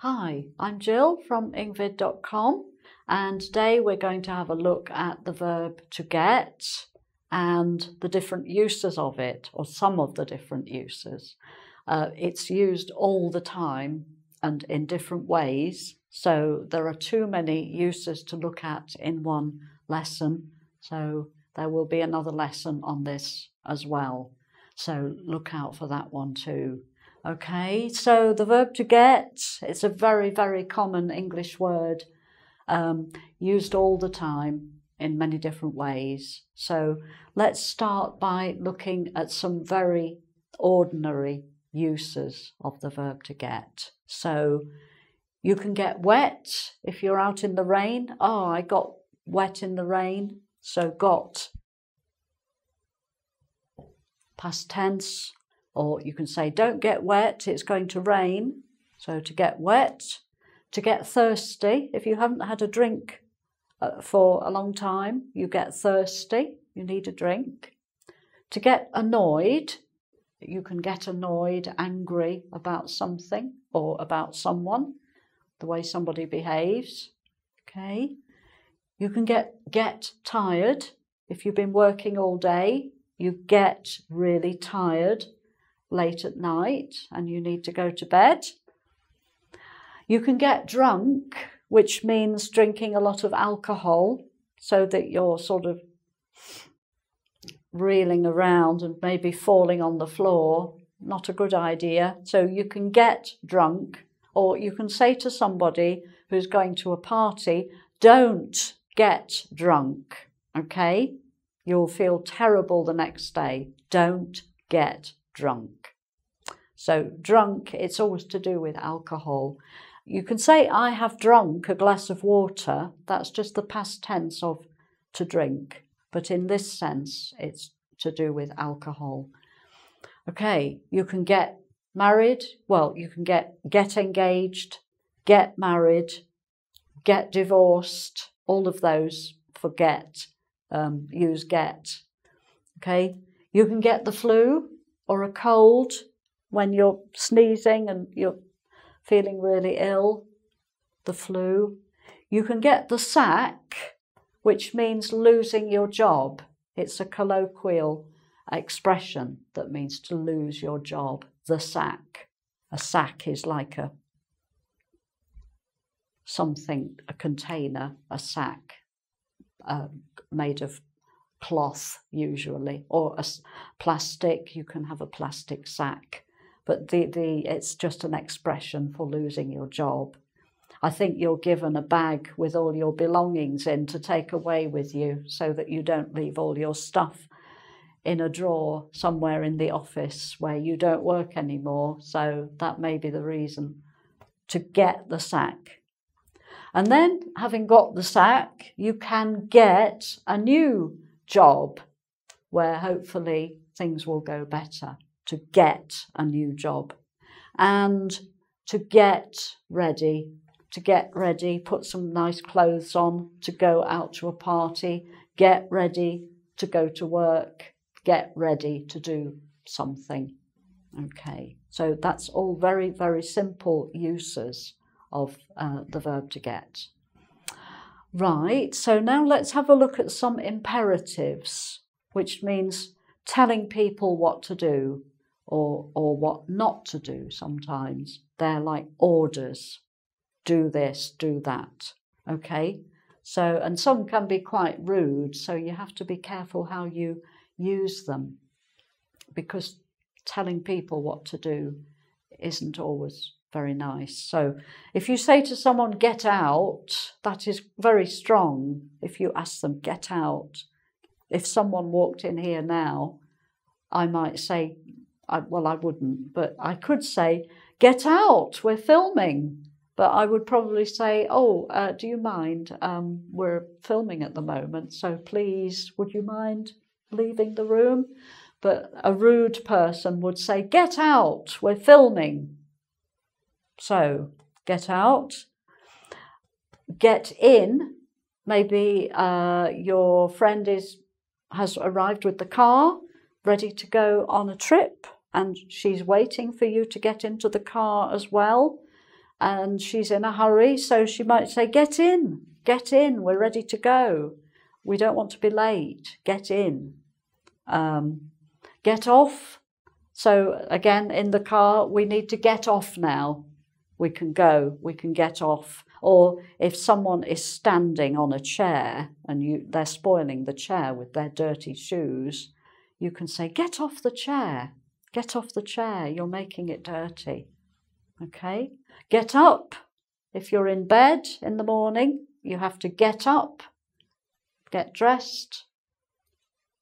Hi, I'm Jill from engVid.com, and today we're going to have a look at the verb to get and the different uses of it, or some of the different uses. It's used all the time and in different ways, so there are too many uses to look at in one lesson, so there will be another lesson on this as well. So look out for that one too. Okay, so the verb to get, it's a very, very common English word, used all the time in many different ways. So let's start by looking at some very ordinary uses of the verb to get. So you can get wet if you're out in the rain. Oh, I got wet in the rain. So got, past tense. Or you can say, don't get wet, it's going to rain. So to get wet. To get thirsty, if you haven't had a drink for a long time, you get thirsty, you need a drink. To get annoyed, you can get annoyed, angry about something or about someone, the way somebody behaves. Okay. You can get tired. If you've been working all day, you get really tired late at night and you need to go to bed. You can get drunk, which means drinking a lot of alcohol so that you're sort of reeling around and maybe falling on the floor. Not a good idea. So you can get drunk, or you can say to somebody who's going to a party, don't get drunk, okay? You'll feel terrible the next day. Don't get drunk. So drunk, it's always to do with alcohol. You can say, I have drunk a glass of water. That's just the past tense of to drink. But in this sense, it's to do with alcohol. Okay, you can get married. Well, you can get engaged, get married, get divorced. All of those for get, use get. Okay, you can get the flu or a cold when you're sneezing and you're feeling really ill, the flu. You can get the sack, which means losing your job. It's a colloquial expression that means to lose your job, the sack. A sack is like a container, a sack made of cloth usually, or a plastic. You can have a plastic sack. But it's just an expression for losing your job. I think you're given a bag with all your belongings in to take away with you so that you don't leave all your stuff in a drawer somewhere in the office where you don't work anymore. So that may be the reason to get the sack. And then, having got the sack, you can get a new job where hopefully things will go better. To get a new job. And to get ready, put some nice clothes on, to go out to a party, get ready to go to work, get ready to do something. Okay, so that's all very, very simple uses of the verb to get. Right, so now let's have a look at some imperatives, which means telling people what to do. Or what not to do sometimes. They're like orders. Do this, do that. Okay? So, and some can be quite rude, so you have to be careful how you use them, because telling people what to do isn't always very nice. So if you say to someone, get out, that is very strong. If you ask them, get out. If someone walked in here now, I might say, well, I wouldn't, but I could say, get out, we're filming. But I would probably say, do you mind? We're filming at the moment, so please, would you mind leaving the room? But a rude person would say, get out, we're filming. So, get out. Get in. Maybe your friend has arrived with the car, ready to go on a trip, and she's waiting for you to get into the car as well. and she's in a hurry, so she might say, get in, we're ready to go. We don't want to be late, get in. Get off. So again, in the car, we need to get off now. We can go, we can get off. Or if someone is standing on a chair and they're spoiling the chair with their dirty shoes, you can say, get off the chair, you're making it dirty. Okay? Get up. If you're in bed in the morning, you have to get up, get dressed,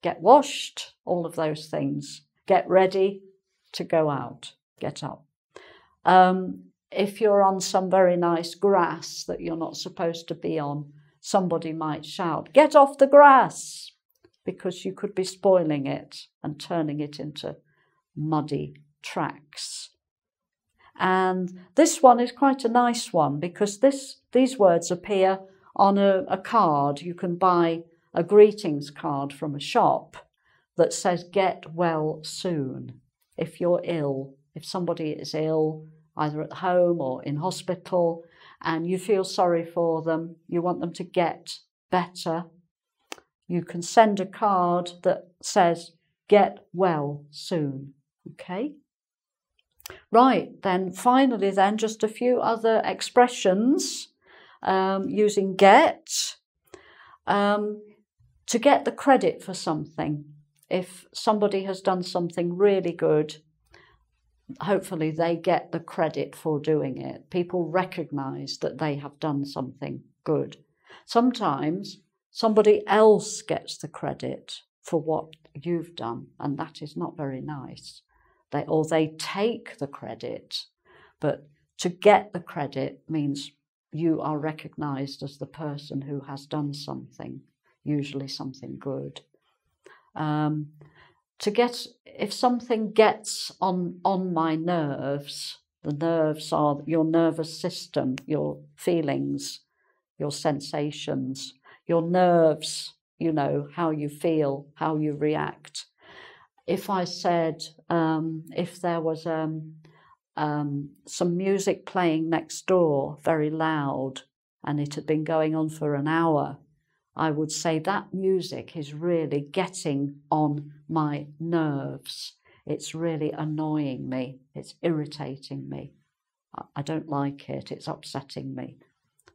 get washed, all of those things. Get ready to go out, get up. If you're on some very nice grass that you're not supposed to be on, somebody might shout, get off the grass, because you could be spoiling it and turning it into muddy tracks. And this one is quite a nice one, because these words appear on a card. You can buy a greetings card from a shop that says, get well soon. If you're ill, if somebody is ill, either at home or in hospital, and you feel sorry for them, you want them to get better, you can send a card that says, get well soon. Okay? Right, then finally then, just a few other expressions using get. To get the credit for something. If somebody has done something really good, hopefully they get the credit for doing it. People recognise that they have done something good. Sometimes somebody else gets the credit for what you've done, and that is not very nice. They take the credit, but to get the credit means you are recognised as the person who has done something, usually something good. If something gets on my nerves, the nerves are your nervous system, your feelings, your sensations, your nerves, you know, how you feel, how you react. If I said, if there was some music playing next door, very loud, and it had been going on for an hour, I would say that music is really getting on my nerves. It's really annoying me. It's irritating me. I don't like it. It's upsetting me.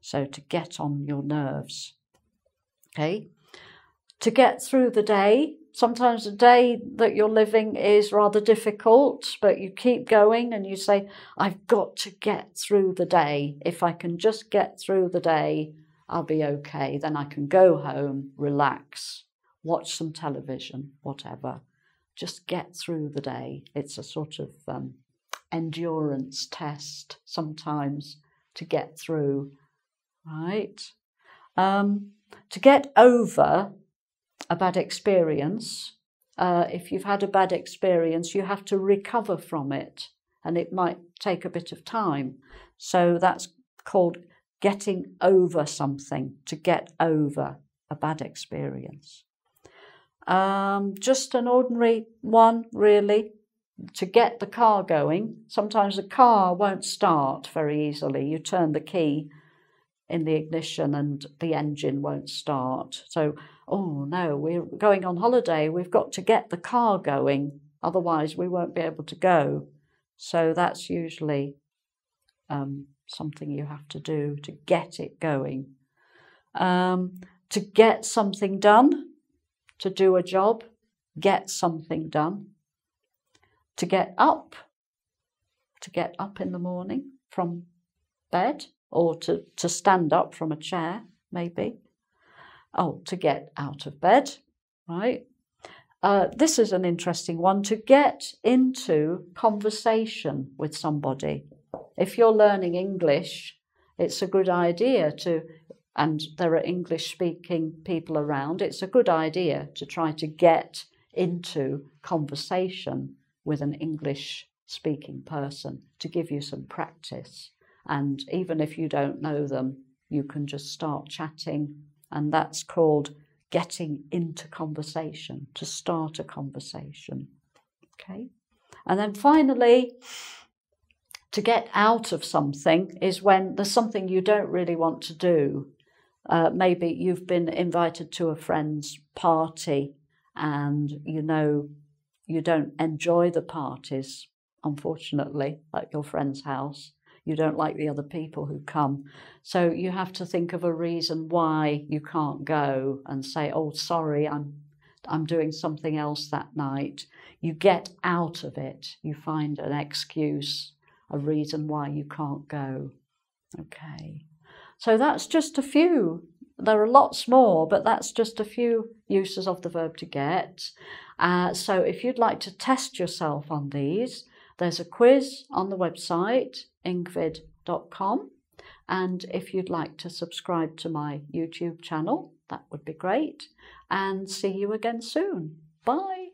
So to get on your nerves. Okay? To get through the day. Sometimes the day that you're living is rather difficult, but you keep going and you say, I've got to get through the day. If I can just get through the day, I'll be okay. Then I can go home, relax, watch some television, whatever. Just get through the day. It's a sort of endurance test sometimes to get through, right? To get over a bad experience, if you've had a bad experience, you have to recover from it, and it might take a bit of time. So that's called getting over something, to get over a bad experience. Just an ordinary one, really, to get the car going. Sometimes the car won't start very easily. You turn the key in the ignition and the engine won't start. So, oh no, we're going on holiday. We've got to get the car going. Otherwise, we won't be able to go. So that's usually something you have to do to get it going. To get something done, to do a job, get something done. To get up in the morning from bed, or to stand up from a chair, maybe. Oh, to get out of bed, right? This is an interesting one, to get into conversation with somebody. If you're learning English, it's a good idea and there are English-speaking people around, it's a good idea to try to get into conversation with an English-speaking person to give you some practice. And even if you don't know them, you can just start chatting, and that's called getting into conversation, to start a conversation. Okay? And then finally, To get out of something is when there's something you don't really want to do. Maybe you've been invited to a friend's party and you know you don't enjoy the parties, unfortunately, at your friend's house. You don't like the other people who come. So you have to think of a reason why you can't go and say, oh, sorry, I'm doing something else that night. You get out of it. You find an excuse, a reason why you can't go. Okay. So that's just a few. There are lots more, but that's just a few uses of the verb to get. So if you'd like to test yourself on these, there's a quiz on the website, engVid.com. And if you'd like to subscribe to my YouTube channel, that would be great. And see you again soon. Bye.